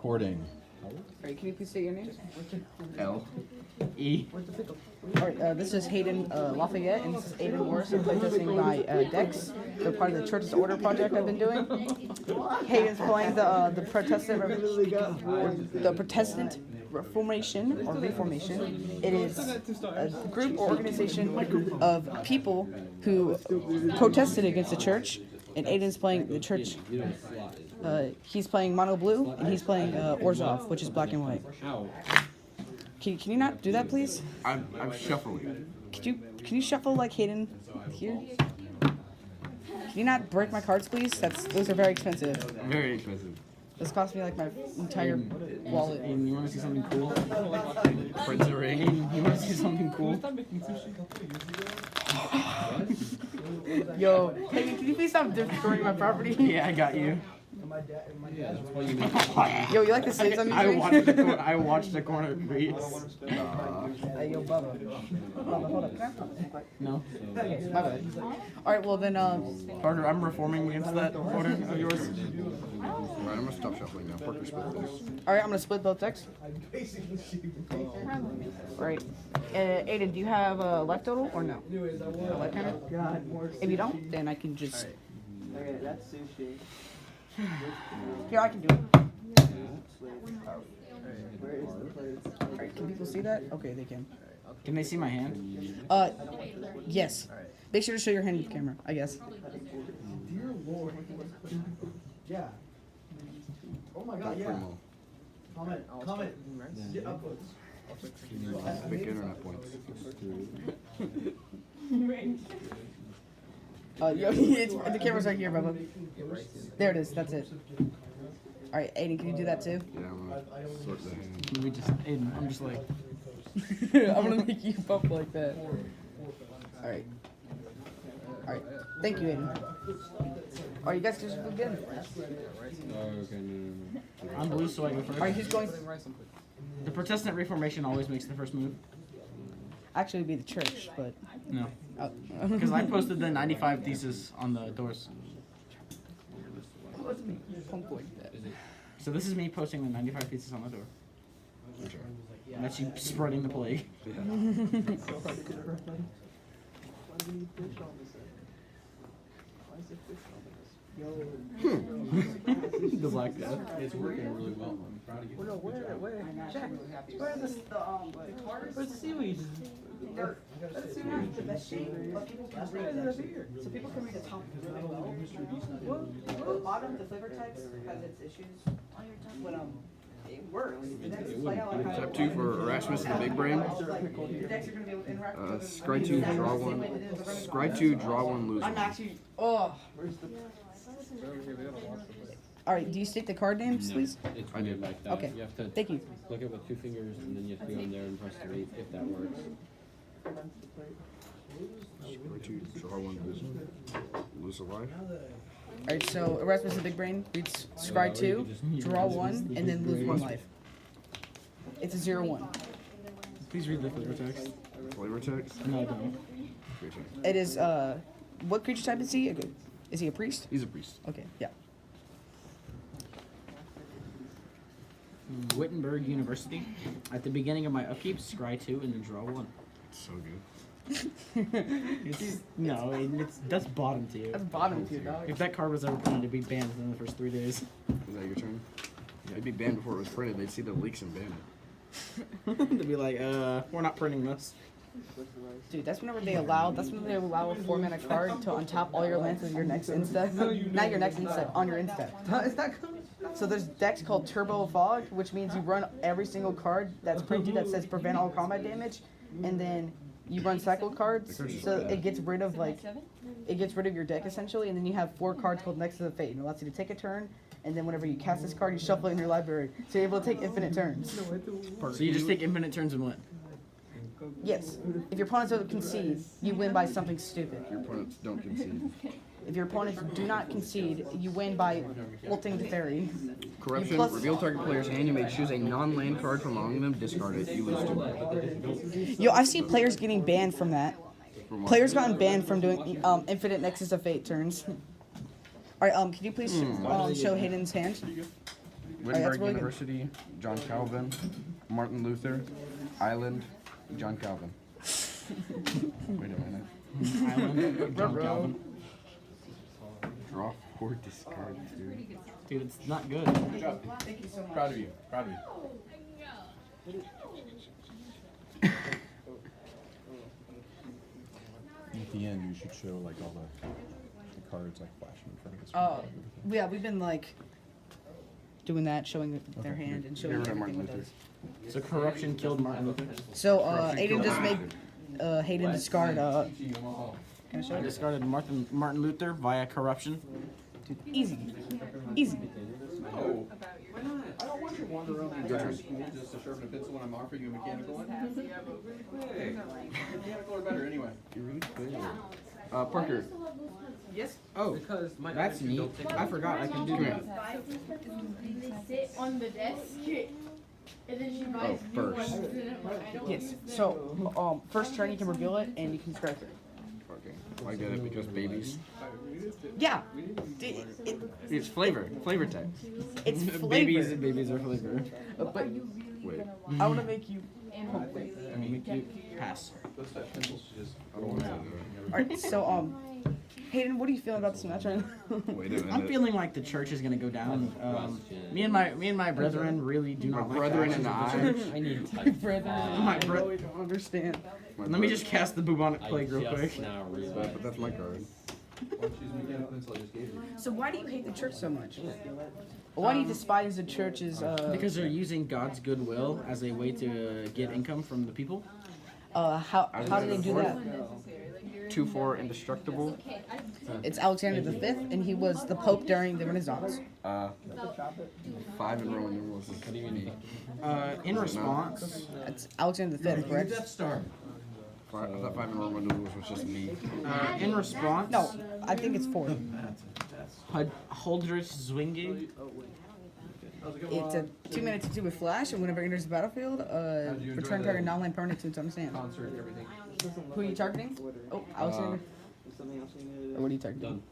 Recording. Alright, can you please say your name? L-E. Alright, this is Hayden Lafayette, and this is Aiden Morris. I'm playtesting my decks. They're part of the Church's Order project I've been doing. Hayden's playing the Protestant Reformation or Reformation. It is a group or organization of people who protested against the church, and Aiden's playing the church. He's playing mono blue, and he's playing Orzhov, which is black and white. Can you not do that, please? I'm shuffling. Can you shuffle like Hayden here? Can you not break my cards, please? Those are very expensive. Very expensive. This cost me like my entire wallet. And you want to see something cool? Prince of Rain. You want to see something cool? Yo, Hayden, can you please stop destroying my property? Yeah, I got you. Yo, you like the saves I'm using? I watched the corner breeze. Hey, yo, Bubba. Bubba, hold up. Can I have a No. Okay, my bad. Alright, well then, Parker, I'm reforming against that order of yours. Alright, I'm gonna stop shuffling now. Parker split this. Alright, I'm gonna split both decks. Alright. Aiden, do you have a life total or no? A life counter? If you don't, then I can just... Okay, that's sushi. Here, I can do it. Where is the place? Alright, can people see that? Okay, they can. Can they see my hand? Yes. Make sure to show your hand with the camera, I guess. Dear Lord. Yeah. Oh my god, yeah. Comment. Yeah, upvotes. Big internet points. The camera's right here, Bubba. There it is, that's it. Alright, Aiden, can you do that too? Yeah, I'm gonna sort the hand. We just, Aiden, I'm just like. I'm gonna make you bump like that. Alright. Alright. Thank you, Aiden. Alright, you guys just begin. I'm blue, so I go first. Alright, who's going? The Protestant Reformation always makes the first move. Actually, it'd be the church, but. No. Oh. Because I posted the 95 thesis on the doors. So this is me posting the 95 thesis on the door. And that's you spreading the plague. The Black Death. It's working really well. I'm proud of you. Jack, where's the seaweed? Let's see where's the best shape, but people can read that. So people can read the top really well. The bottom, the flavor text has its issues, but it works. The decks play out like Step 2 for Erasmus and the Big Brain. the decks are gonna be able to interact with Scry 2, draw 1. Scry 2, draw 1, lose I'm 1. actually. Oh. All right. Do you stick the card names, please? It's I did. like that. Okay. You have to Thank you. click it with 2 fingers and then you have to go in there and press delete if that works. Scry 2, draw 1, lose a life. All right. So Erasmus the Big Brain reads Scry 2, draw 1, and then lose 1 life. It's a 0-1. Please read the flavor text. Flavor text. No, I don't. Creature. It is what creature type is he? Is he a priest? He's a priest. Okay. Yeah. Wittenberg University. At the beginning of my upkeep, scry 2 and then draw 1. It's so good. That's bottom tier. That's bottom tier, dog. If that card was ever printed, it'd be banned within the first 3 days. Is that your turn? Yeah, it'd be banned before it was printed. They'd see the leaks and ban it. They'd be like, we're not printing this. Dude, that's whenever they allow. That's when they allow a 4-mana card to untap all your lands with your next instep. Not your next instep, on your instep. Is that cool? So there's decks called Turbo Fog, which means you run every single card that's printed that says prevent all combat damage, and then you run cycle cards, so it gets rid of your deck essentially, and then you have 4 cards called Next to the Fate, and it allows you to take a turn, and then whenever you cast this card, you shuffle it in your library, so you're able to take infinite turns. So you just take infinite turns and win. Yes. If your opponents don't concede, you win by something stupid. Your opponents don't concede. If your opponents do not concede, you win by ulting the fairy. Corruption. Reveal target player's hand. You may choose a non-land card from among them. Discard it. You lose 2. Yo, I've seen players getting banned from that. Players gotten banned from doing infinite Nexus of Fate turns. Alright, can you please show Hayden's hand? Wittenberg really good. University, John Calvin. Martin Luther, Island, John Calvin. Wait a minute. Island, John Calvin. Draw 4, discard 2. Dude, it's not good. Good job. Thank you so much. Proud of you. Proud of you. At the end, you should show like all the cards like flashing in front of us. Oh, yeah, we've been like doing that, showing their Okay. hand and You showing ever read everything Martin with Luther? us. So corruption killed Martin Luther. So Corruption Aiden killed just made Martin Hayden discard. Can I show I you? discarded Martin Luther via corruption. Dude, easy, easy. No. I don't want you to wander around the entire school just to sharpen a pencil when I'm offering you a mechanical one. Hey, mechanical are better anyway. You're really good. Parker. Yes. Oh, that's neat. I forgot I can do that. They sit on the desk, and then she buys new first. ones. And I'm like, I don't Yes. use them. So first turn you can reveal it and you can scratch it. Okay. I get it because babies. Yeah. It's flavor text. It's flavor. Babies are flavor. But Wait. I want to make you. I mean, make you pass. Those type pencils just. I don't want to. All right. So Hayden, what are you feeling about this match right now? Wait a minute. I'm feeling like the church is gonna go down. Me and my brethren really do not My like brethren the and actions of the I. church. I need Brother, My I bro- really don't understand. Let me just cast the bubonic plague real quick. now But that's my card. Choose mechanical pencil I just gave you. So why do you hate the church so much? Why do you despise the church's? Because they're using God's goodwill as a way to get income from the people. How do they do that? 2/4 indestructible. It's Alexander V, and he was the Pope during the Renaissance. 5 in Roman numerals is me. In response, It's Alexander V, correct? Star. I thought 5 in Roman numerals was just me. in response, No, I think it's 4. Huldrych Zwingli. It's a 2 minutes to 2 with flash, and whenever it enters the battlefield, return target non-land permanent to its own stand. Concert, everything. Who are you targeting? Oh, Alexander. Or what are you targeting? Done.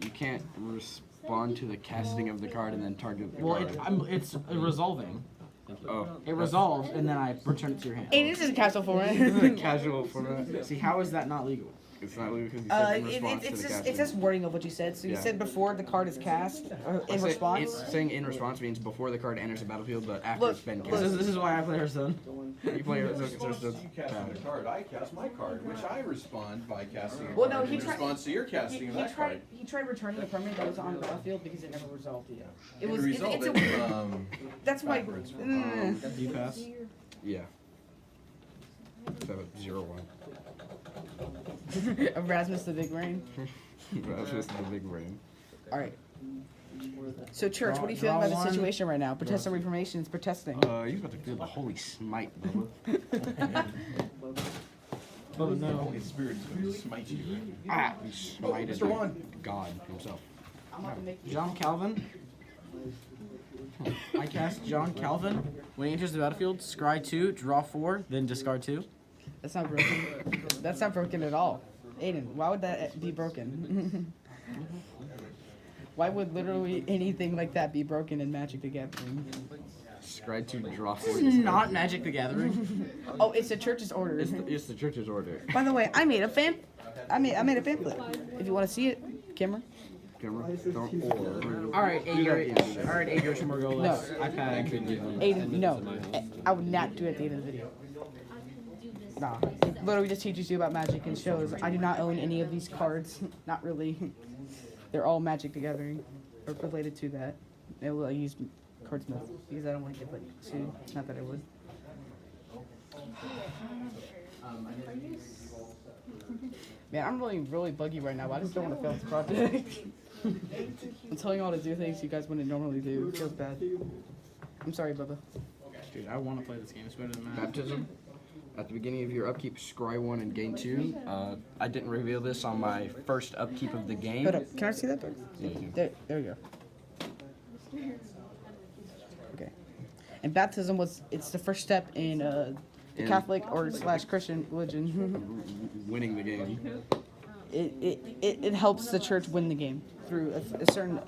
You can't respond to the casting of the card and then target the Well, card. it's resolving. Oh. It resolves, and then I return it to your hand. Hey, this is a castle for This is a it. casual format. See, how is that not legal? It's not legal because you said in response to It's the just casting. it's just wording of what you said. So you Yeah. said before the card is cast, or in Say- response. Saying in response means before the card enters the battlefield, but after Look, it's been look. cast. This is why I play Hearthstone. You play it, so You cast yeah. the card. I cast my card, which I respond by casting a Well, no, card he in tried- response to your casting of that card. He tried returning the permanent that was on the battlefield because it never resolved. It It was it's resulted, a that's why. backwards. Do you pass? Yeah. 7-0-1. Erasmus the Big Brain. That's just the big brain. All right. So, church, what are you feeling Draw about the one. situation right now? Protestant Reformation is protesting. You're about to feel the holy smite, Bubba. Oh no. Holy Spirit is going to smite you. Ah, you smited Mr. Juan. God himself. I'm about to make you. John Calvin. I cast John Calvin. When he enters the battlefield, scry 2, draw 4, then discard 2. That's not broken. That's not broken at all. Aiden, why would that be broken? Why would literally anything like that be broken in Magic the Gathering? Scry to draw 4. This is not Magic the Gathering. Oh, it's the church's order. It's the church's order. By the way, I made a pamphlet. If you want to see it, Kimmer. Camera, don't or. Alright, Adrian Morgolis. No. I pack. Aiden, no. I would not do it at the end of the video. Nah. Literally just teaches you about Magic and shows I do not own any of these cards. Not really. They're all Magic the Gathering. Or related to that. I will use Cardsmith because I don't want to get like sued. Not that I would. Man, I'm really buggy right now, but I just don't want to fail this project. I'm telling you all to do things you guys wouldn't normally do. It feels bad. I'm sorry, Bubba. Dude, I want to play this game. It's better than that. Baptism. At the beginning of your upkeep, scry 1 and gain 2. I didn't reveal this on my first upkeep of the game. Hold up. Can I see that? Yeah, you can. There we go. Okay. And baptism it's the first step in the In- Catholic or / Christian religion. Winning the game. It helps the church win the game through a certain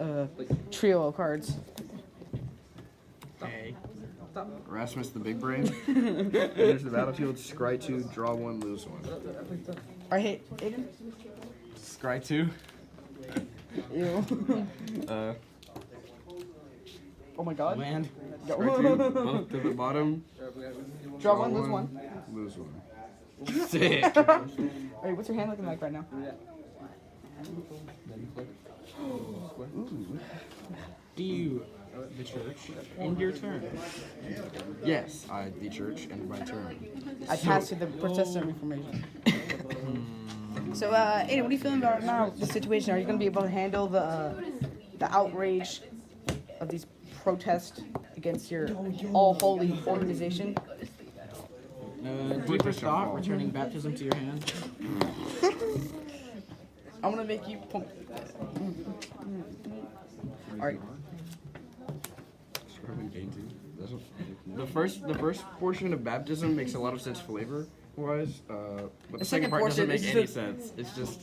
trio of cards. Erasmus the Big Brain. Enters the battlefield. Scry 2, draw 1, lose 1. Alright, hey, Aiden. Scry 2. Ew. Oh my god. Land. Scry 2, both to the bottom. Draw 1, lose 1. Lose 1. Sick. Alright, what's your hand looking like right now? Do you, the church, end your turn? Yes, I, the church, ended my turn. I passed you the Protestant Reformation. So, Aiden, what are you feeling about now, the situation? Are you going to be able to handle the outrage of these protests against your all-holy organization? Deeper thought, returning baptism to your hand. I'm going to make you pump. Alright. The first portion of baptism makes a lot of sense flavor-wise, but the second part doesn't make any sense. It's just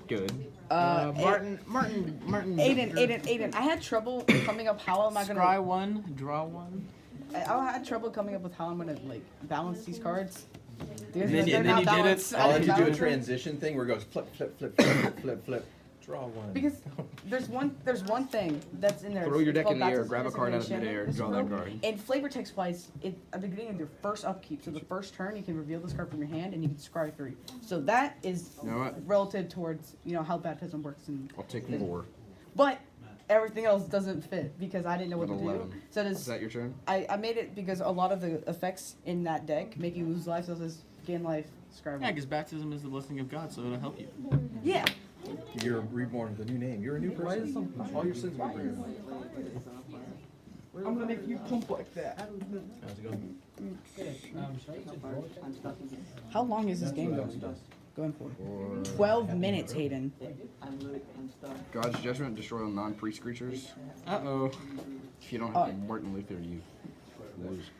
good. Martin. Aiden, I had trouble coming up how am I going to... Scry 1, draw 1. I had trouble coming up with how I'm going to, like, balance these cards. And then They're you not did it. balanced. I'll let you do a Balanced. transition thing where it goes flip, flip, flip, flip, flip, flip. Draw 1. Because there's one thing that's in there. Throw your It's deck called in the air, baptism grab a card out of designation. midair, draw that card. And flavor text wise, at the beginning of your first upkeep, so the first turn, you can reveal this card from your hand and you can scry 3. So that is You know what? relative towards how baptism works. I'll take 4. But everything else doesn't fit because I didn't know what With to 11. do. So Is that your turn? I made it because a lot of the effects in that deck make you lose life. So it says gain life, scry 1. Yeah, because baptism is the blessing of God, so it'll help you. Yeah. You're reborn with a new name. You're a new person. All your sins are forgiven. I'm gonna make you pump like that. How's it going? How long is this game going for? 12 minutes, Hayden. God's Judgment, destroy all non-priest creatures. Uh-oh. If you don't have Martin Luther, you lose.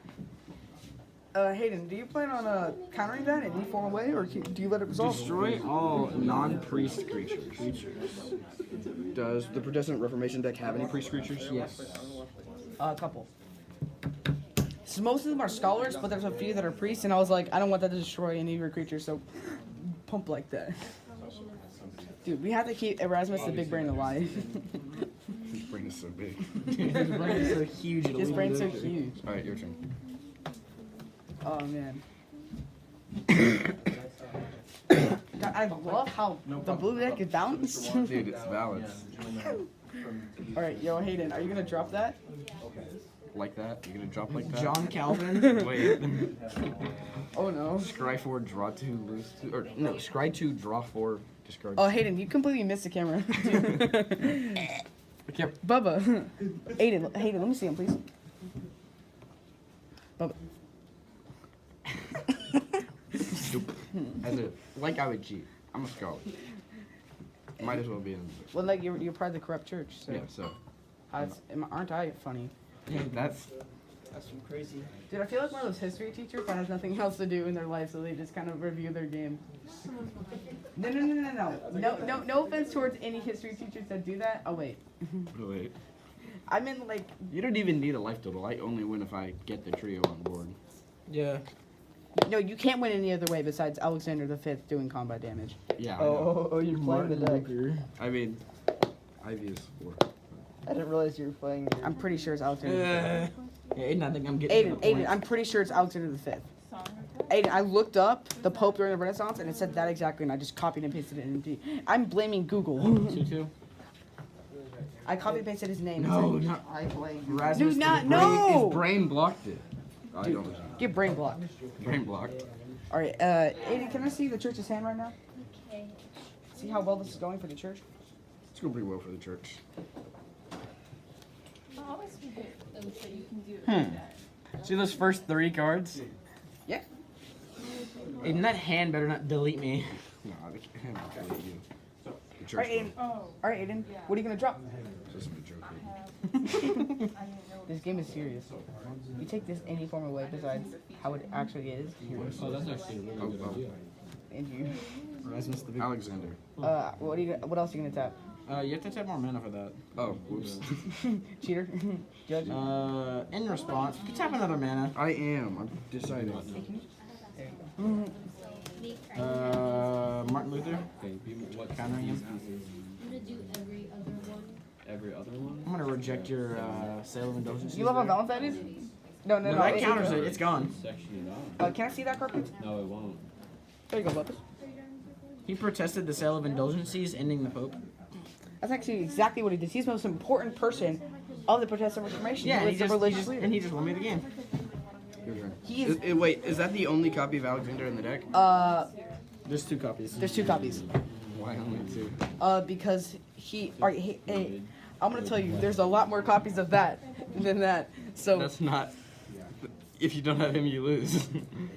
Hayden, do you plan on countering that in any form of way, or do you let it resolve? Destroy all non-priest creatures. Does the Protestant Reformation deck have any priest creatures? Yes. A couple. So most of them are scholars, but there's a few that are priests, and I was like, I don't want that to destroy any of your creatures, so pump like that. Dude, we have to keep Erasmus the Big Brain alive. His brain is so big. His brain is so huge. it'll His leave brain's so it. huge. Alright, your turn. Oh man. God, I love how the blue deck is balanced. Dude, it's balanced. Alright, yo, Hayden, are you gonna drop that? Like that? You're gonna drop like that? John Calvin. Wait. Oh no. Scry 4, draw 2, lose 2. Or, no, scry 2, draw 4, discard. Oh, Hayden, you completely missed the camera. Okay. Bubba. Hayden, let me see him, please. Bubba. Stupid. Like I would cheat. I'm a scholar. Might as well be in. Well, like, you're part of the corrupt church, so. Yeah, so. Aren't I funny? That's some crazy. Dude, I feel like one of those history teachers that has nothing else to do in their life, so they just kind of review their game. No offense towards any history teachers that do that. Oh, wait. Wait. I mean, like... You don't even need a life total. I only win if I get the trio on board. Yeah. No, you can't win any other way besides Alexander V doing combat damage. Yeah, I know. You're playing the deck. I mean, Ivy is 4. I didn't realize you were playing. I'm pretty sure it's Alexander V. Yeah, Aiden, I think I'm getting Aiden, I'm pretty sure it's Alexander V. Aiden, I looked up the Pope during the Renaissance, and it said that exactly, and I just copied and pasted it in MD. I'm blaming Google. 2-2. I copied and pasted his name. No, and said, not- I blame. Erasmus, Do not, his brain, no! His brain blocked it. I Dude, don't. get brain blocked. Brain blocked. All right, Aiden, can I see the church's hand right now? Okay. See how well this is going for the church? It's going pretty well for the church. I always forget that you can do it like that. See those first 3 cards? Yeah. Aiden, that hand better not delete me. No, I can't delete you. The All church. right, Aiden. All right, Aiden. What are you gonna drop? It's just a joke. This game is serious. You take this any form of way besides how it actually is. Oh, that's actually a really good idea. And you. Erasmus the Big. Alexander. What else are you gonna tap? You have to tap more mana for that. Oh, whoops. Cheater. Judge. In response, you can tap another mana. I am. I'm deciding. Martin Luther. Okay, what Countering him. I'm gonna do every other one. Every other one? I'm gonna reject your Sale of Indulgence. You love how balanced that is? No, no, no. That it's- counters it. It's gone. Section it off. Can I see that carpet? No, it won't. There you go, Bucket. He protested the Sale of Indulgences, ending the Pope. That's actually exactly what he did. He's the most important person of the Protestant Reformation. Yeah, he was the religious leader. and he just won me the game. Your turn. He is. Wait, is that the only copy of Alexander in the deck? There's 2 copies. There's 2 copies. Why only 2? Because he. Alright, hey, I'm gonna tell you, there's a lot more copies of that than that. So. That's not. If you don't have him, you lose.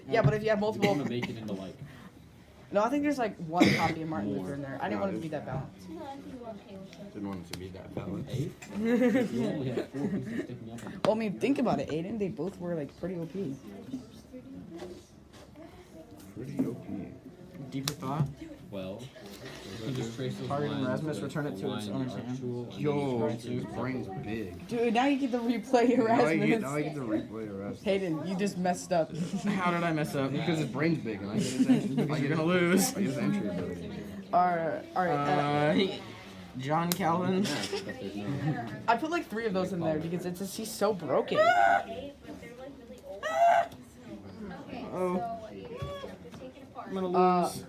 Yeah, but if you have You multiple. want to make it into like. No, I think there's like 1 copy of Martin Luther in there. I didn't want it to be that balanced. No, I think we're okay with that. Didn't want it to be that balanced. 8? You only have 4 pieces sticking up. Well, I mean, think about it, Aiden. They both were like pretty OP. Pretty OP. Deeper thought. Well, you just trace those Target lines Erasmus, with return it to its line owner's arc hand. tool, and Yo, then you his brain's big. Dude, now you get to replay Now I get Erasmus. to replay Erasmus. Hayden, you just messed up. How did I mess up? Because his brain's big and I get his entry. Because you're gonna lose. I get his entry ability. Alright. John Calvin. but there's no. I put like 3 of those in there because it's just he's so broken. Okay, but they're like really old. Okay, Oh. so take it apart. I'm gonna lose.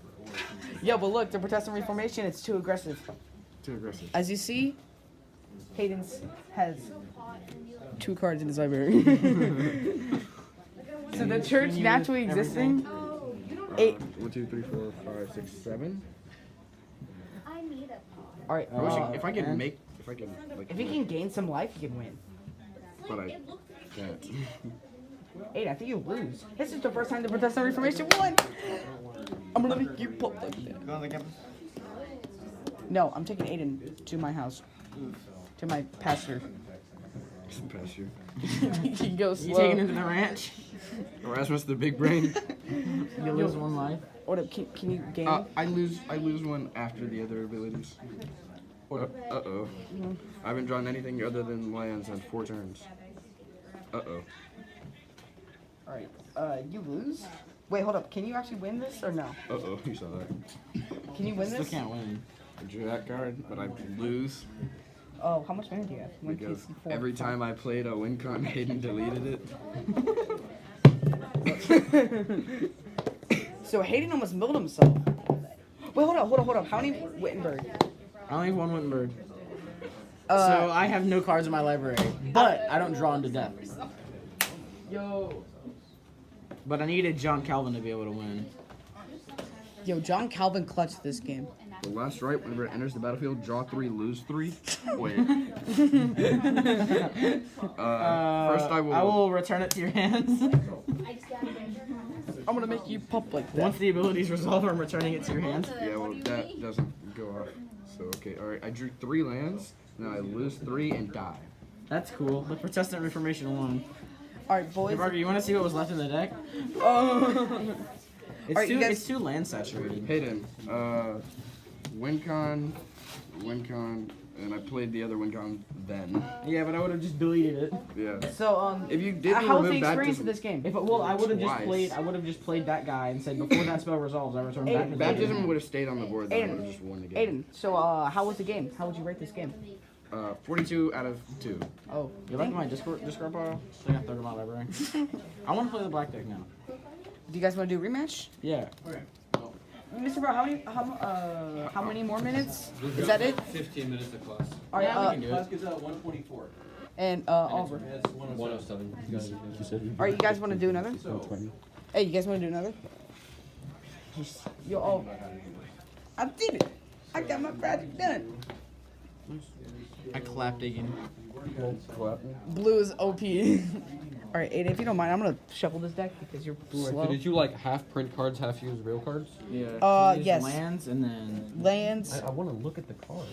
Yeah, but look, the Protestant Reformation, it's too aggressive. Too aggressive. As you see, Hayden's has 2 cards in his library. So the church naturally existing, 8. 1, 2, 3, 4, 5, 6, 7. I need a pot. Alright, I wish if I could and- make, if I could like. if he can gain some life, he can win. But I can't. 8, I think you lose. This is the first time the Protestant Reformation won. I'm gonna make you pop like that. Go on the campus. No, I'm taking Aiden to my house. To my pastor. Pass you. He can go You slow. taking him to the ranch? Erasmus the big brain. You lose 1 life. What up? Can you gain? I lose 1 after the other abilities. Uh-oh. I haven't drawn anything other than lands in 4 turns. Uh-oh. Alright, you lose? Wait, hold up. Can you actually win this or no? Uh-oh, you saw that. Can you win Still this? can't win. I drew that card, but I lose. Oh, how much mana do you have? 1, 2, 3, Because 4. every time I played a win con, Hayden deleted it. So Hayden almost milled himself. Wait, hold up. How many Wittenberg? I only have 1 Wittenberg. So I have no cards in my library. But I don't draw them to death. Yo. But I needed John Calvin to be able to win. Yo, John Calvin clutched this game. The last right, whenever it enters the battlefield, draw 3, lose 3. Wait. First I will return it to your hands. I'm gonna make you pop like that. Once the abilities resolve, I'm returning it to your hands. Yeah, well, that doesn't go off. So, okay, alright. I drew 3 lands, now I lose 3 and die. That's cool. The Protestant Reformation won. Alright, boys. Hey, Barker, you want to see what was left in the deck? Oh. It's, Alright, you guys- it's too land saturated. Hayden, WinCon, and I played the other WinCon then. Yeah, but I would have just deleted it. Yeah. So, If you didn't how was the remove experience baptism, of this game? If it, well, I would have just Twice. played. I would have just played that guy and said before that spell resolves, I return back to the baptism would have stayed on the board, then I Aiden. would have just won the game. Aiden, so how was the game? How would you rate this game? 42 out of 2. Oh, You like my discord pile? I got 30 in my library. I want to play the black deck now. do you guys want to do a rematch? Yeah. Mr. Bro, how many more minutes? Is that it? 15 minutes of class. Alright, Yeah, we can do Class it. gets out 124. and Oliver. It's 107. 107. You guys are good. You said you Alright, you guys want to do another? 20. Hey, you guys want to do another? Yo, oh, I did it. I got my project done. I clapped again. Blue is OP. Alright, Aiden, if you don't mind, I'm gonna shuffle this deck because you're So slow. did you like half print cards, half use real cards? Yeah. Yes. Lands and then. Lands. I want to look at the card.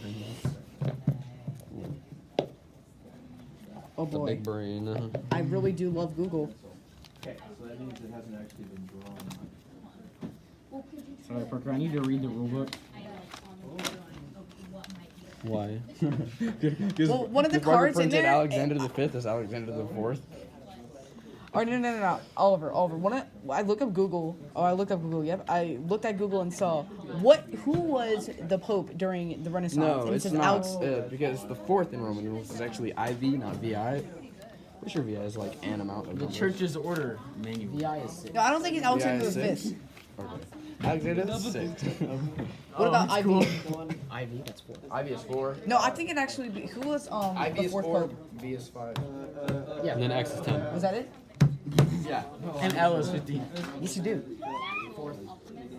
Oh The boy. big brain. I really do love Google. Okay, so that means it hasn't actually been drawn. Sorry, Parker. I need to read the rulebook. Why? Well, one of the Your brother cards in printed there. Alexander the Fifth as Alexander the Fourth. Oh no. Oliver. I look up Google. Oh, I looked up Google. Yep. I looked at Google and saw who was the Pope during the Renaissance. No, And it it's says not. Because the fourth in Roman numerals is actually IV, not VI. Pretty sure VI is like an amount of The numbers. church's order manual. VI is 6. No, I don't think it's Alexander the VI is Fifth. Okay. Alexander the Sixth. What about that's IV? cool. IV, that's 4. IV is 4. No, I think it actually. Who was IV the is fourth 4. Pope? V is 5. Yeah. And then X is 10. Was that it? Yeah. And L is 15. Yes, you do. All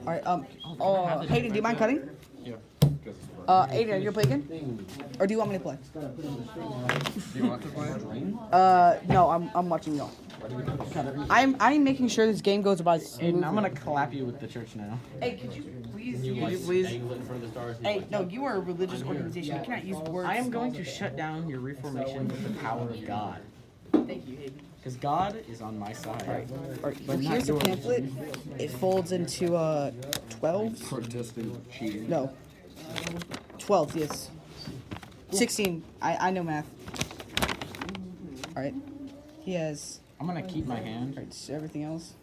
right. Hayden, do you mind cutting? Yeah. Aiden, are you gonna play again? Or do you want me to play? Do you want to play? No, I'm watching y'all. I'm making sure this game goes about smoothly. Aiden, I'm gonna clap you with the church now. Hey, could you please You like use? dangle it in front of the stars. and Hey, like- no, you are a religious organization. You cannot use words. I am going to shut down your reformation with the power of God. Thank you, Hayden. Because God is on my side. All right. But not Here's the yours. pamphlet. It folds into 12. Protestant cheating. No. 12. Yes. 16. I know math. All right. He has. I'm gonna keep my hand. All right. So everything else.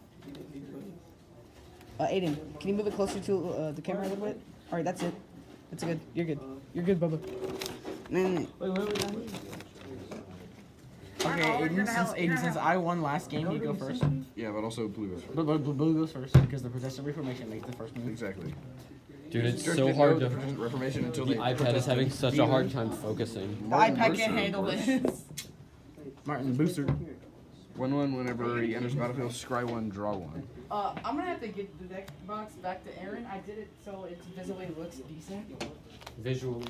Aiden, can you move it closer to the camera a little bit? All right. That's it. That's good. You're good. You're good, Bubba. No. Okay, Aiden, since I won last game, you go first. Yeah, but also blue is 1st. But Blue goes first because the Protestant Reformation makes the first move. Exactly. Dude, it's Church so didn't hard know to. the Protestant Reformation until The they iPad is having such a hard time focusing. The iPad can't handle this. Martin Booster. 1/1 whenever he enters the battlefield, scry 1, draw 1. I'm gonna have to get the deck box back to Aaron. I did it so it visibly looks decent. Visually.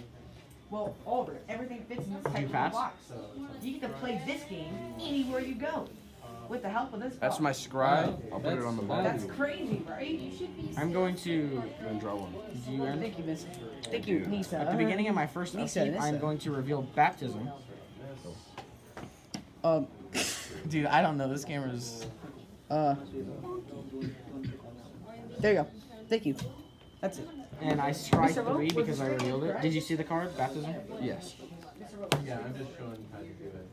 Well, Oliver, everything fits in this type of pass? box. You get to play this game anywhere you go with the help of this box. That's my scry. I'll put it on the That's bottom. crazy, right? I'm going to. Then draw 1. Do you earn? Thank you, Miss. Thank you, Nisa. At the beginning of my first Nisa, upkeep, Nisa. I'm going to reveal baptism. Um, Dude, I don't know. This camera's. there you go. Thank you. That's it. And I strike 3 because I revealed it. Did you see the card? Baptism? Yes. Yeah, I'm just showing how to do it.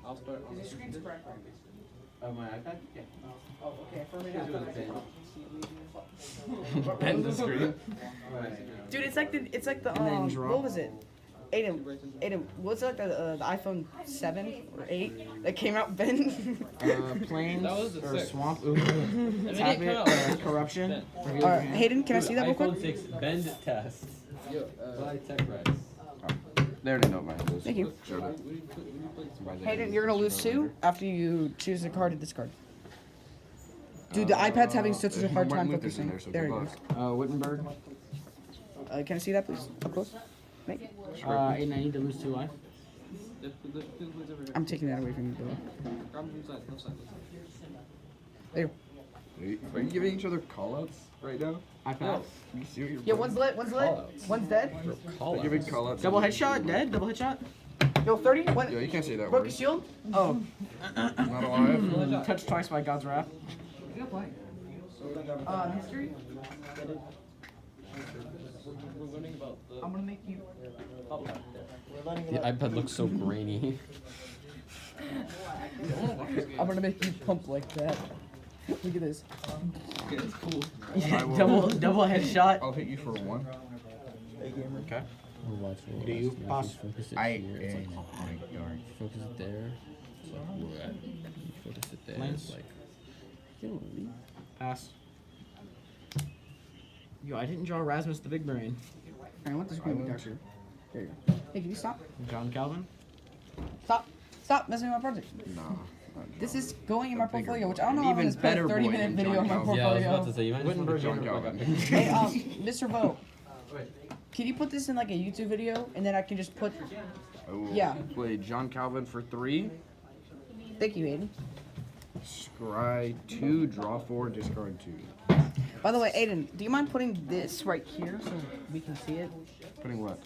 I'll start on the screen. Oh, my iPad? Yeah. Oh, okay. For me, Bend the screen. dude, it's like the then draw. what was it? Aiden, what's it like the iPhone 7 or 8 that came out then? Plains That was the or 6. swamp ooze. Tap it. Corruption. Reveal All your right, hand. Hayden, can I see that real quick? iPhone 6 bend test. By TechRex. They already know mine. Thank you. Showed it. Hayden, you're gonna lose 2 after you choose a card to discard. Dude, the iPad's having such a hard time Lucas in focusing. there, so There good you luck. go. Wittenberg. Can I see that, please? Up close. Mate. Aiden, I need to lose 2 life. I'm taking that away from you, bro. There. Are you giving each other callouts right now? I pass. You see what you're Yeah, one's lit, one's lit, one's dead. You're giving callouts. Double headshot, dead. Double headshot. Yo, 30. What? Yo, you can't say that Broke word. a shield. Oh, Not alive. touched twice by God's wrath. History. I'm gonna make you. The iPad looks so grainy. I'm gonna make you pump like that. Look at this. It's cool. Yeah, double headshot. I'll hit you for 1. Okay. Do you pass? Focus it I here. It's like, am focus it there. It's like, what? Focus it there. Lens. It's like, you don't really. Pass. Yo, I didn't draw Rasmus the Big Brain. I want this screen to be darker. There you go. Hey, can you stop? John Calvin. Stop messing with my project. Nah. This is going in my bigger portfolio, which boy. I don't know how I'm Even gonna spend a better 30-minute boy than video John on my Calvin. Yeah, I was about portfolio. to say, you might just want to John jump Calvin. Hey, Mr. Vo, can you put this in like a YouTube video, and then I can just put? I will Yeah. play John Calvin for 3. Thank you, Aiden. Scry 2, draw 4, discard 2. By the way, Aiden, do you mind putting this right here so we can see it? Putting what?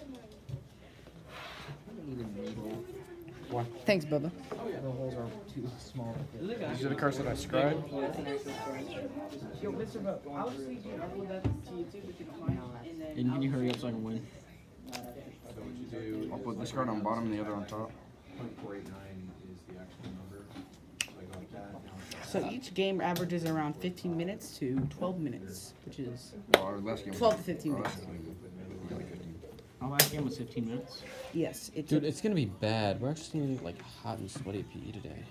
Thanks, Bubba. These are the cards that I scribed. Yo, Mr. Vo, I'll just need you to upload that to YouTube if you don't mind. And can you hurry up so I can win? do. I'll put this card on bottom and the other on top. 0.489 is the actual number. So I go like that. Now it's So each game averages around 15 minutes to 12 minutes, which is Well, our last game was 12 to 15 our minutes. last game was like 15. Our last game was 15 minutes. yes. It Dude, took- it's gonna be bad. We're actually gonna get like hot and sweaty PE today.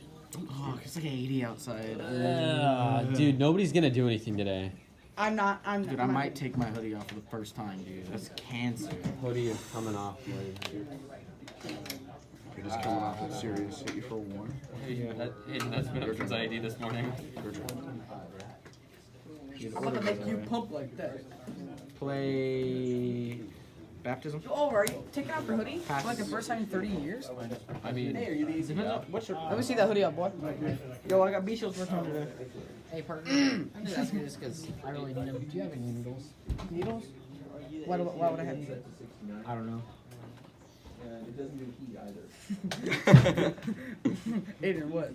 Oh, it's like 80 outside. Dude, nobody's gonna do anything today. I'm not. I'm. Dude, I might take my hoodie off for the first time, dude. That's cancer. Hoodie is coming off. Buddy. You're just coming off it serious. Hit you for one. That's been up since ID this morning. Your turn. I'm gonna make you pump like that. Play baptism. Oh, are you taking off your hoodie? Pass. For like the first time in 30 years? I mean, Depends on what's your. Let me see that hoodie up, boy. Yo, I got B shields working on today. Hey, partner. I'm just asking this because I really need them. Do you have any needles? Needles? Why would I have needles? I don't know. It doesn't do heat either. Aiden, what?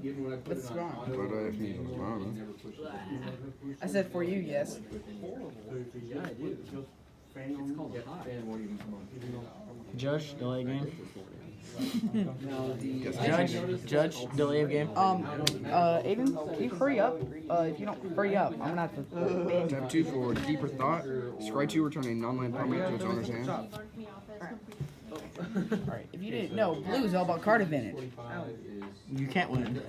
Even when I put What's it on wrong? auto, But if needles, I don't know. never push it. I said for you, yes. Yeah, I do. It's called hot. Fan won't even come on. Judge, delay game. No, the Judge, delay of game. Aiden, can you hurry up? If you don't hurry up, I'm gonna have to ban you. Tab 2 for deeper thought. Scry 2 return a non-land permanent to its owner's hand. Alright, if you didn't know, blue is all about card advantage. You can't win.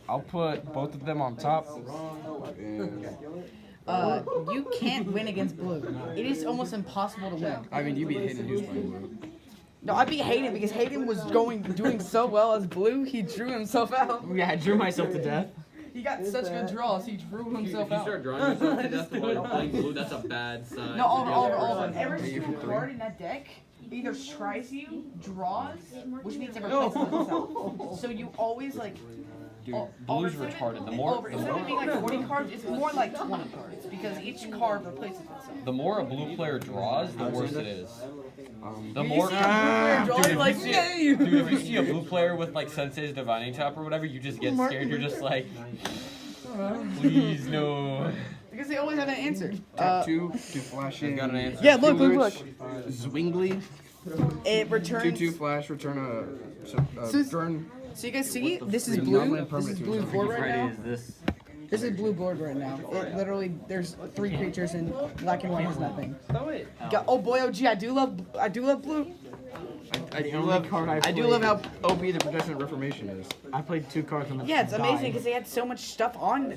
I'll put both of them on top. And You can't win against blue. It is almost impossible to win. I mean, you beat Hayden who's playing blue. No, I beat Hayden because Hayden was doing so well as blue, he drew himself out. Yeah, I drew myself to death. He got such good draws, he drew himself out. drawing yourself to death while you're playing blue, that's a bad sign. No, over. Every single card in that deck either tries you, draws, which means it replaces itself. So you always like. Dude, Over blue's instead of- retarded. The more, instead of being like 40 cards, it's more like 20 cards because each card replaces itself. the more a blue player draws, the worse it is. The You more, see a blue player draw, you're like, yay! dude, if you see a blue player with like Sensei's Divining Chop or whatever, you just get scared. You're just like, please no. Because they always have an answer. Tab 2 to flash in. Got an answer. Yeah, look. Zwingli. It returns. 2/2 flash, return a So- turn. So you guys see, this is Yeah, blue. non-land This is permanent blue to board right now. this? This is blue board right now. It literally, there's 3 creatures and black and white has nothing. Oh boy, oh gee, I do love blue. I do love how OP the Protestant Reformation is. I played 2 cards on the. Yeah, it's amazing because they had so much stuff on.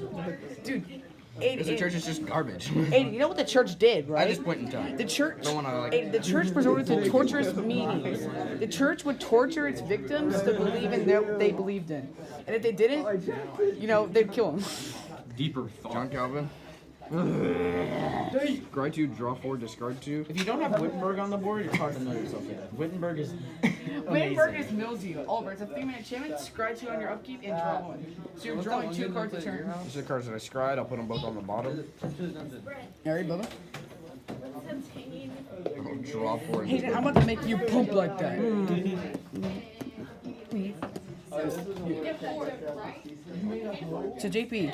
Dude, Because the church is just garbage. Aiden, you know what the church did, right? At this point in time. The church, Don't wanna, like- Aiden, the church resorted to torturous meanings. The church would torture its victims to believe in what they believed in, and if they didn't, they'd kill them. Deeper thought. John Calvin. Scry 2, draw 4, discard 2. If you don't have Wittenberg on the board, it's hard to know yourself yet. Wittenberg is. Wittenberg is mills you. Oliver, it's a 3-minute achievement. Scry 2 on your upkeep and draw 1. So you're drawing 2 cards a turn. These are the cards that I scried. I'll put them both on the bottom. Alright, Bubba. I'll draw 4 and Hayden, I'm about to make you poop like that. So JP,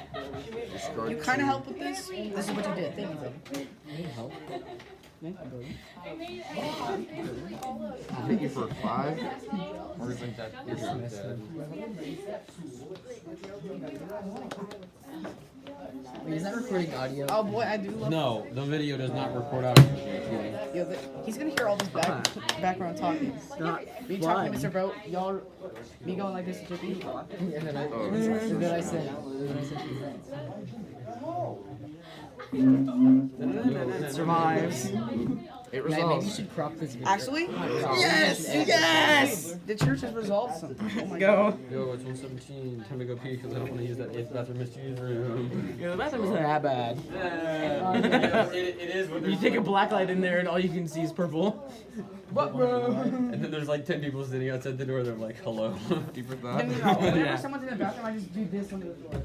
discard you 2. kind of help with this. This is what you did. I'll hit you for 5. Or is like that? You're dead. Wait, is that recording audio? Oh boy, I do love. No, the video does not record out. Yo, he's gonna hear all this background talking. Me talking to Mr. Vote, y'all, me going like this to JP. And then I said, It survives. It maybe you resolves. should crop this video. Actually, yes. The church has resolved something. Oh my God. Yo, it's 1:17. Time to go pee because I don't want to use that 8th bathroom misuse room. Yeah, the bathroom isn't that bad. It is when You take a black light in there and all you can see is purple. What, bro? And then there's like 10 people sitting outside the door. They're like, hello. Deeper thought. Whenever Yeah. someone's in the bathroom, I just do this under the door.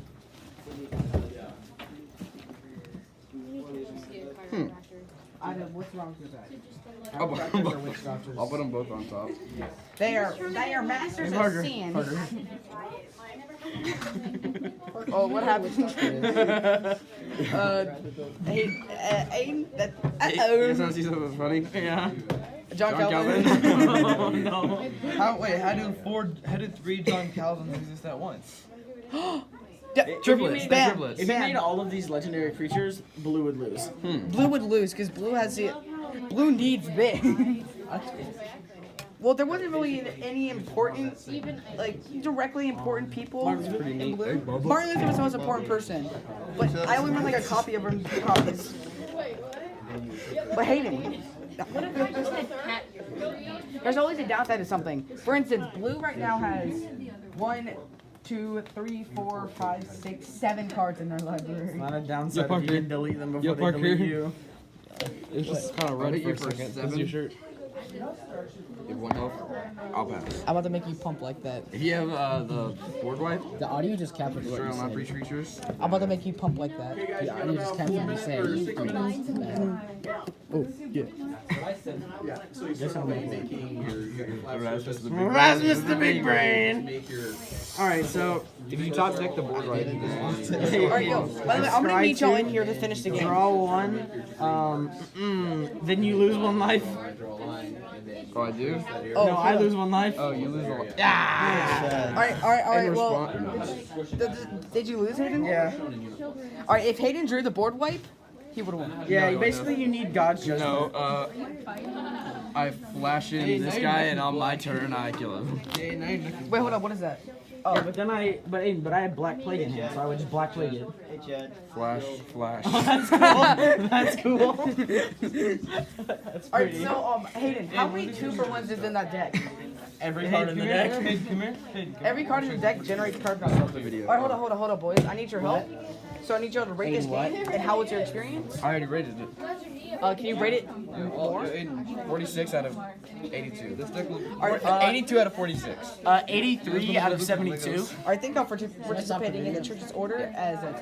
I know what's wrong with that. I'll put them both on top. They are masters of sin. Oh, what happened? Aiden, that. You guys want to see something funny? Yeah. John Calvin. Oh no. How do 3 John Calvins exist at once? Triplets. Bam. If you made all of these legendary creatures, Blue would lose. Blue would lose because Blue has the. Blue needs this. Well, there wasn't really any important, like, directly important people in Blue. Martin Luther was the most important person, but I only remember like a copy of him. Copies. But Hayden. There's always a downside to something. For instance, Blue right now has 1, 2, 3, 4, 5, 6, 7 cards in their library. Not a downside if you can delete them before they delete you. It's just kind of red for a second. This is your shirt. You have 1 health. I'll pass. I'm about to make you pump like that. If you have the board wipe, The audio just captured what destroy you all my said. breach creatures. I'm about to make you pump like that. The audio just captured what you said. Oh, yeah. Yeah, so you start making your Erasmus the Erasmus the big brain. make your Alright, so If you top deck the board wipe, you just Alright, yo. By the way, I'm gonna need y'all in here to finish the game. draw 1. Then you lose 1 life. draw a line and then Oh, I do? No, I lose 1 life. Oh, you lose all. Alright, well, did you lose Hayden? Yeah. Alright, if Hayden drew the board wipe, he would have won. Yeah, No, basically you need God's judgment. No, I flash in this guy, and on my turn, I kill him. Wait, hold on, what is that? Oh, but then I had Black Plague in hand, so I would just Black Plague it. Flash, flash. That's cool. That's Alright, pretty. so, Hayden, how many 2-for-1s is in that deck? Every card in the deck. Come here. Every card in the deck generates card value. Alright, hold on, boys. I need your help. So I need y'all to rate this game, and how was your experience? I already rated it. Can you rate it more? 46 out of 82. This deck looks. Alright, 82 out of 46. 83 out of 72. Alright, thank y'all for participating in the church's order as a